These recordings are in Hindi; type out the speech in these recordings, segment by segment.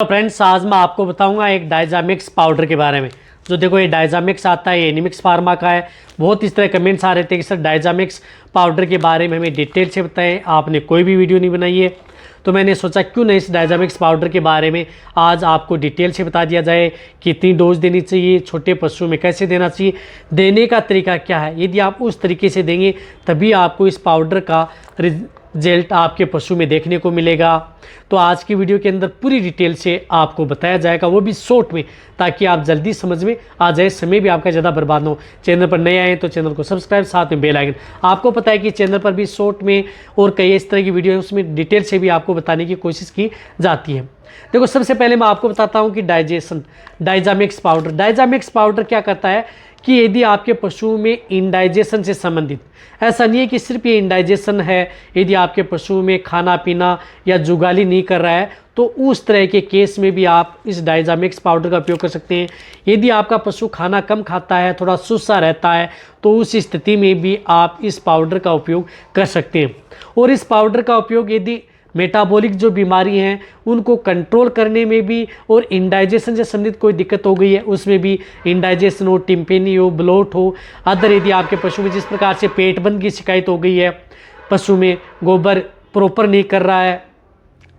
तो फ्रेंड्स आज मैं आपको बताऊंगा एक डायजामिक्स पाउडर के बारे में। जो देखो ये डायजामिक्स आता है, ये एनिमिक्स फार्मा का है। बहुत इस तरह कमेंट्स आ रहे थे कि सर डायजामिक्स पाउडर के बारे में हमें डिटेल से बताएं, आपने कोई भी वीडियो नहीं बनाई है। तो मैंने सोचा क्यों नहीं इस डायजामिक्स पाउडर के बारे में आज आपको डिटेल से बता दिया जाए। कितनी डोज देनी चाहिए, छोटे पशुओं में कैसे देना चाहिए, देने का तरीका क्या है। यदि आप उस तरीके से देंगे तभी आपको इस पाउडर का रिजल्ट आपके पशु में देखने को मिलेगा। तो आज की वीडियो के अंदर पूरी डिटेल से आपको बताया जाएगा, वो भी शॉर्ट में, ताकि आप जल्दी समझ में आ जाए, समय भी आपका ज़्यादा बर्बाद हो। चैनल पर नए आए तो चैनल को सब्सक्राइब, साथ में बेल आइकन। आपको पता है कि चैनल पर भी शॉर्ट में और कई इस तरह की वीडियो है, उसमें डिटेल से भी आपको बताने की कोशिश की जाती है। देखो सबसे पहले मैं आपको बताता हूँ कि डायजामिक्स पाउडर क्या करता है कि यदि आपके पशुओं में इंडाइजेशन से संबंधित, ऐसा नहीं है कि सिर्फ ये इंडाइजेशन है, यदि आपके पशुओं में खाना पीना या जुगाली नहीं कर रहा है तो उस तरह के केस में भी आप इस डायजामिक्स पाउडर का उपयोग कर सकते हैं। यदि आपका पशु खाना कम खाता है, थोड़ा सुस्ता रहता है, तो उस स्थिति में भी आप इस पाउडर का उपयोग कर सकते हैं। और इस पाउडर का उपयोग यदि मेटाबॉलिक जो बीमारी हैं उनको कंट्रोल करने में भी, और इंडाइजेशन से संबंधित कोई दिक्कत हो गई है उसमें भी, इंडाइजेशन हो, टिम्पेनी हो, ब्लोट हो, अदर यदि आपके पशु में जिस प्रकार से पेट बंद की शिकायत हो गई है, पशु में गोबर प्रॉपर नहीं कर रहा है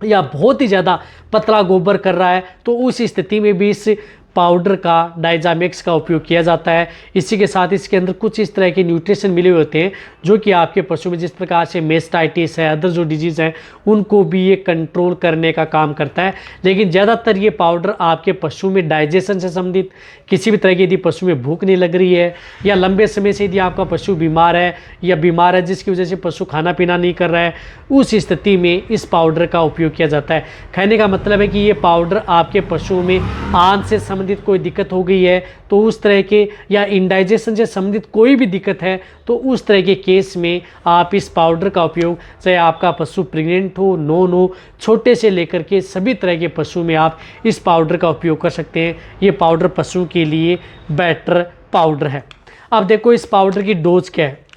या बहुत ही ज़्यादा पतला गोबर कर रहा है, तो उस स्थिति में भी इस पाउडर का डायजामिक्स का उपयोग किया जाता है। इसी के साथ इसके अंदर कुछ इस तरह के न्यूट्रिशन मिले हुए होते हैं जो कि आपके पशु में जिस प्रकार से मेस्टाइटिस है, अदर जो डिजीज़ हैं, उनको भी ये कंट्रोल करने का काम करता है। लेकिन ज़्यादातर ये पाउडर आपके पशु में डाइजेशन से संबंधित, किसी भी तरह की यदि पशु में भूख नहीं लग रही है या लंबे समय से यदि आपका पशु बीमार है जिसकी वजह से पशु खाना पीना नहीं कर रहा है, उस स्थिति में इस पाउडर का उपयोग किया जाता है। कहने का मतलब है कि ये पाउडर आपके पशुओं में आंत से संबंधित कोई दिक्कत हो गई है तो उस तरह के, या इंडाइजेशन से संबंधित कोई भी दिक्कत है तो उस तरह के केस में आप इस पाउडर का उपयोग, चाहे आपका पशु प्रेग्नेंट हो, नॉन हो, छोटे से लेकर के सभी तरह के पशु में आप इस पाउडर का उपयोग कर सकते हैं। ये पाउडर पशु के लिए बेटर पाउडर है। अब देखो इस पाउडर की डोज क्या है।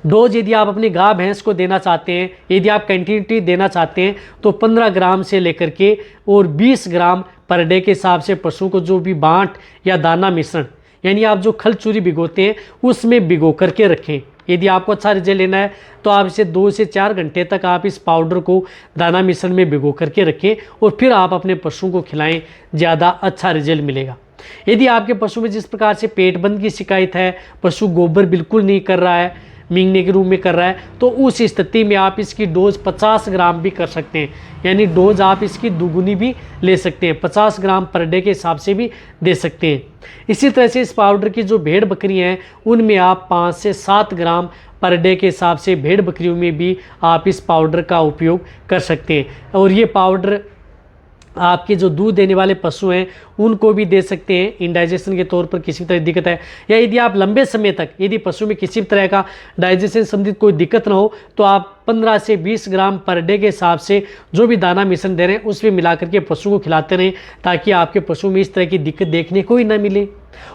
डोज यदि आप अपनी गाय भैंस को देना चाहते हैं, यदि आप कंटिन्यूटी देना चाहते हैं तो 15 ग्राम से लेकर के और 20 ग्राम पर डे के हिसाब से पशु को जो भी बांट या दाना मिश्रण, यानी आप जो खल चूरी भिगोते हैं उसमें भिगो करके रखें। यदि आपको अच्छा रिजल्ट लेना है तो आप इसे 2 से 4 घंटे तक आप इस पाउडर को दाना मिश्रण में भिगो करके रखें और फिर आप अपने पशु को खिलाएं, ज़्यादा अच्छा रिजल्ट मिलेगा। यदि आपके पशु में जिस प्रकार से पेट बंद की शिकायत है, पशु गोबर बिल्कुल नहीं कर रहा है, मींगने के रूप में कर रहा है, तो उस स्थिति में आप इसकी डोज 50 ग्राम भी कर सकते हैं, यानी डोज आप इसकी दुगुनी भी ले सकते हैं, 50 ग्राम पर डे के हिसाब से भी दे सकते हैं। इसी तरह से इस पाउडर की जो भेड़ बकरियां हैं उनमें आप 5 से 7 ग्राम पर डे के हिसाब से भेड़ बकरियों में भी आप इस पाउडर का उपयोग कर सकते हैं। और ये पाउडर आपके जो दूध देने वाले पशु हैं उनको भी दे सकते हैं इंडाइजेशन के तौर पर, किसी भी तरह की दिक्कत है, या यदि आप लंबे समय तक यदि पशु में किसी भी तरह का डाइजेशन संबंधित कोई दिक्कत ना हो तो आप 15 से 20 ग्राम पर डे के हिसाब से जो भी दाना मिश्रण दे रहे हैं उसमें मिला करके पशु को खिलाते रहें, ताकि आपके पशु में इस तरह की दिक्कत देखने को ही ना मिले।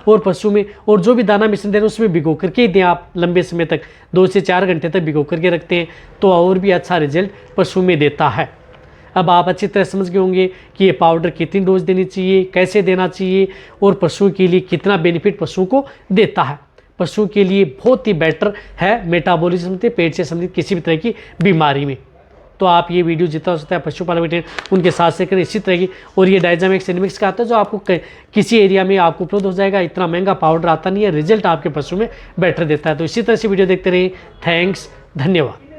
और पशु में, और जो भी दाना मिश्रण दे रहे हैं उसमें भिगो करके ही दें आप लंबे समय तक, 2 से 4 घंटे तक भिगो करके रखते हैं तो और भी अच्छा रिजल्ट पशु में देता है। अब आप अच्छी तरह समझ गए होंगे कि ये पाउडर कितनी डोज देनी चाहिए, कैसे देना चाहिए और पशु के लिए कितना बेनिफिट पशु को देता है। पशु के लिए बहुत ही बेटर है मेटाबॉलिज्म से, पेट से संबंधित किसी भी तरह की बीमारी में। तो आप ये वीडियो जितना हो सकता है पशुपालन वेटरनरी उनके साथ से करें इसी तरह की। और ये डायजामिक्स एनिमिक्स का आता है जो आपको किसी एरिया में आपको उपलब्ध हो जाएगा। इतना महंगा पाउडर आता नहीं है, रिजल्ट आपके पशु में बेटर देता है। तो इसी तरह से वीडियो देखते रहिए। थैंक्स, धन्यवाद।